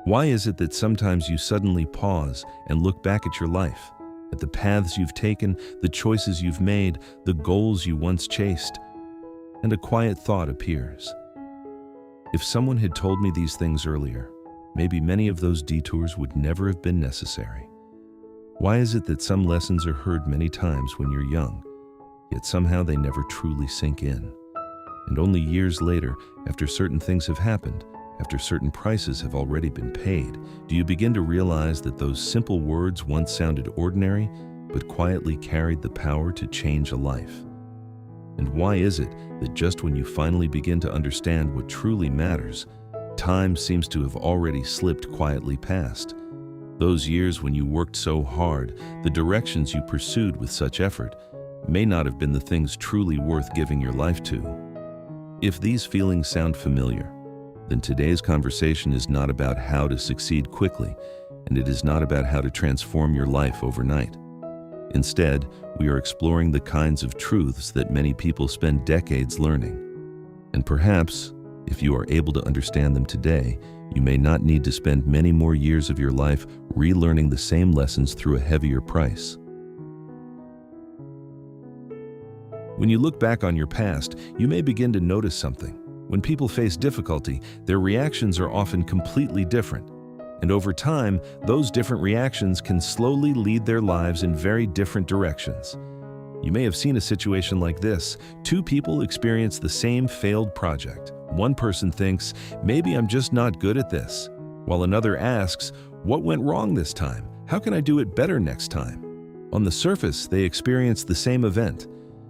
Why is it that sometimes you suddenly pause and look back at your life, at the paths you've taken, the choices you've made, the goals you once chased, and a quiet thought appears? If someone had told me these things earlier, maybe many of those detours would never have been necessary. Why is it that some lessons are heard many times when you're young, yet somehow they never truly sink in? And only years later, after certain things have happened, after certain prices have already been paid, do you begin to realize that those simple words once sounded ordinary, but quietly carried the power to change a life? And why is it that just when you finally begin to understand what truly matters, time seems to have already slipped quietly past? Those years when you worked so hard, the directions you pursued with such effort, may not have been the things truly worth giving your life to. If these feelings sound familiar, then today's conversation is not about how to succeed quickly, and it is not about how to transform your life overnight. Instead, we are exploring the kinds of truths that many people spend decades learning. And perhaps, if you are able to understand them today, you may not need to spend many more years of your life relearning the same lessons through a heavier price. When you look back on your past, you may begin to notice something. When people face difficulty, their reactions are often completely different. And over time, those different reactions can slowly lead their lives in very different directions. You may have seen a situation like this. Two people experience the same failed project. One person thinks, maybe I'm just not good at this, while another asks, what went wrong this time? How can I do it better next time? On the surface, they experience the same event,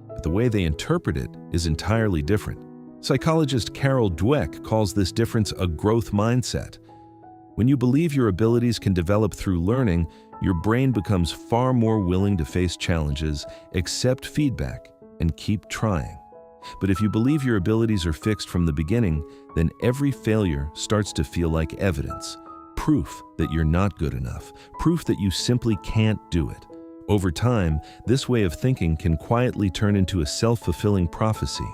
but the way they interpret it is entirely different. Psychologist Carol Dweck calls this difference a growth mindset. When you believe your abilities can develop through learning, your brain becomes far more willing to face challenges, accept feedback, and keep trying. But if you believe your abilities are fixed from the beginning, then every failure starts to feel like evidence, proof that you're not good enough, proof that you simply can't do it. Over time, this way of thinking can quietly turn into a self-fulfilling prophecy.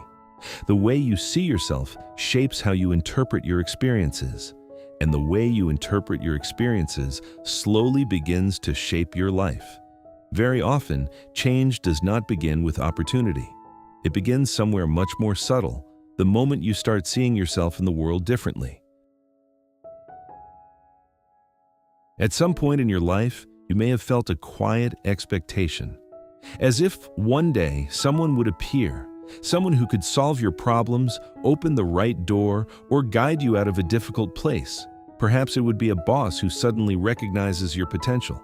The way you see yourself shapes how you interpret your experiences, and the way you interpret your experiences slowly begins to shape your life. Very often, change does not begin with opportunity. It begins somewhere much more subtle, the moment you start seeing yourself in the world differently. At some point in your life, you may have felt a quiet expectation, as if one day someone would appear, someone who could solve your problems, open the right door, or guide you out of a difficult place. Perhaps it would be a boss who suddenly recognizes your potential,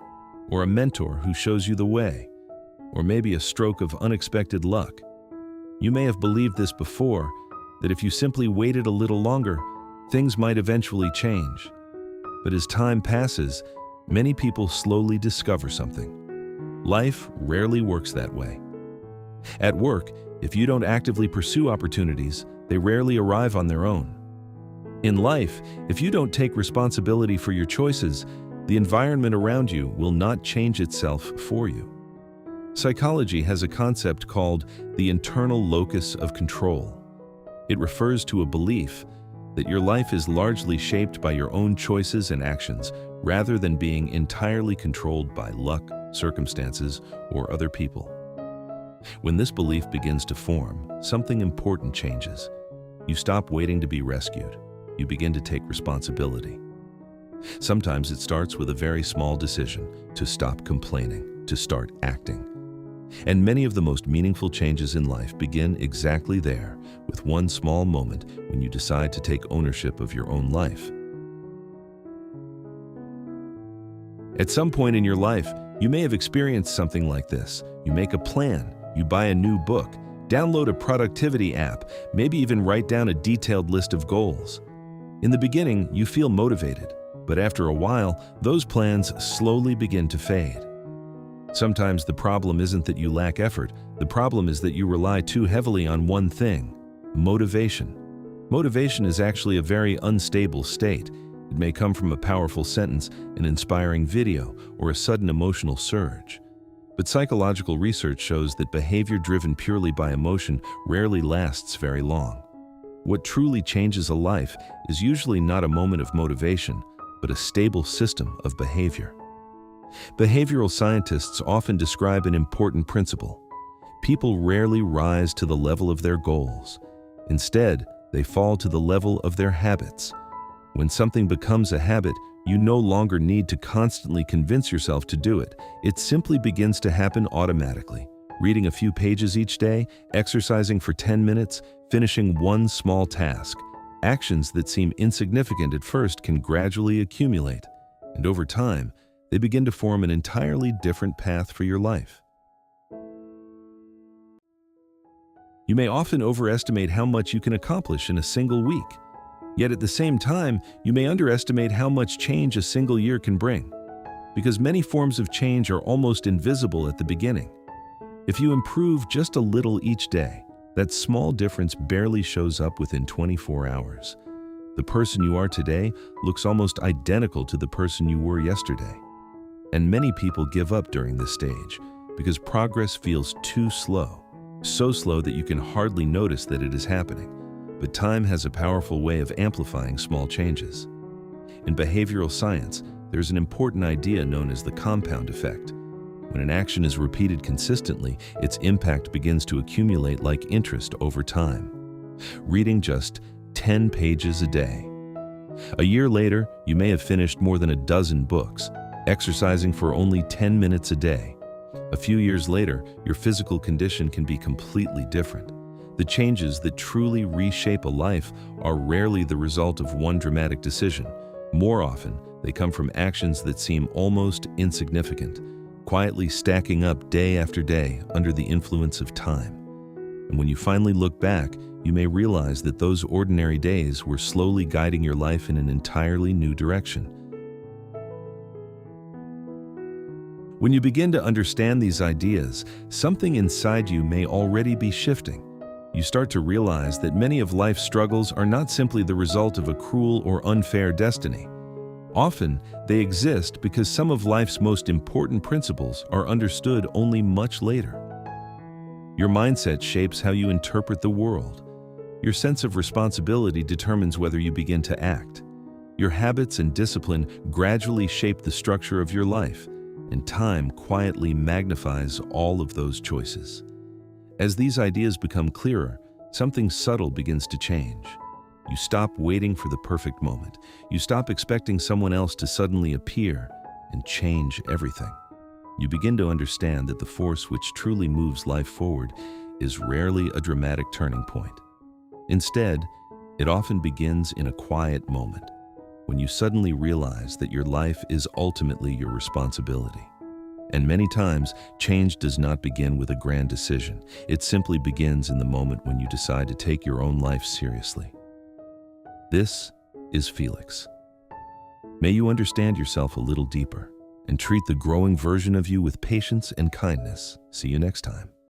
or a mentor who shows you the way, or maybe a stroke of unexpected luck. You may have believed this before, that if you simply waited a little longer, things might eventually change. But as time passes, many people slowly discover something. Life rarely works that way. At work, if you don't actively pursue opportunities, they rarely arrive on their own. In life, if you don't take responsibility for your choices, the environment around you will not change itself for you. Psychology has a concept called the internal locus of control. It refers to a belief that your life is largely shaped by your own choices and actions, rather than being entirely controlled by luck, circumstances, or other people. When this belief begins to form, something important changes. You stop waiting to be rescued. You begin to take responsibility. Sometimes it starts with a very small decision to stop complaining, to start acting. And many of the most meaningful changes in life begin exactly there, with one small moment when you decide to take ownership of your own life. At some point in your life, you may have experienced something like this. You make a plan, you buy a new book, download a productivity app, maybe even write down a detailed list of goals. In the beginning, you feel motivated, but after a while, those plans slowly begin to fade. Sometimes the problem isn't that you lack effort. The problem is that you rely too heavily on one thing: motivation. Motivation is actually a very unstable state. It may come from a powerful sentence, an inspiring video, or a sudden emotional surge. But psychological research shows that behavior driven purely by emotion rarely lasts very long. What truly changes a life is usually not a moment of motivation, but a stable system of behavior. Behavioral scientists often describe an important principle. People rarely rise to the level of their goals. Instead, they fall to the level of their habits. When something becomes a habit, you no longer need to constantly convince yourself to do it. It simply begins to happen automatically. Reading a few pages each day, exercising for 10 minutes, finishing one small task. Actions that seem insignificant at first can gradually accumulate, and over time, they begin to form an entirely different path for your life. You may often overestimate how much you can accomplish in a single week. Yet at the same time, you may underestimate how much change a single year can bring, because many forms of change are almost invisible at the beginning. If you improve just a little each day, that small difference barely shows up within 24 hours. The person you are today looks almost identical to the person you were yesterday. And many people give up during this stage because progress feels too slow, so slow that you can hardly notice that it is happening. But time has a powerful way of amplifying small changes. In behavioral science, there's an important idea known as the compound effect. When an action is repeated consistently, its impact begins to accumulate like interest over time. Reading just 10 pages a day. A year later, you may have finished more than a dozen books, exercising for only 10 minutes a day. A few years later, your physical condition can be completely different. The changes that truly reshape a life are rarely the result of one dramatic decision. More often, they come from actions that seem almost insignificant, quietly stacking up day after day under the influence of time. And when you finally look back, you may realize that those ordinary days were slowly guiding your life in an entirely new direction. When you begin to understand these ideas, something inside you may already be shifting. You start to realize that many of life's struggles are not simply the result of a cruel or unfair destiny. Often, they exist because some of life's most important principles are understood only much later. Your mindset shapes how you interpret the world. Your sense of responsibility determines whether you begin to act. Your habits and discipline gradually shape the structure of your life, and time quietly magnifies all of those choices. As these ideas become clearer, something subtle begins to change. You stop waiting for the perfect moment. You stop expecting someone else to suddenly appear and change everything. You begin to understand that the force which truly moves life forward is rarely a dramatic turning point. Instead, it often begins in a quiet moment, when you suddenly realize that your life is ultimately your responsibility. And many times, change does not begin with a grand decision. It simply begins in the moment when you decide to take your own life seriously. This is Felix. May you understand yourself a little deeper and treat the growing version of you with patience and kindness. See you next time.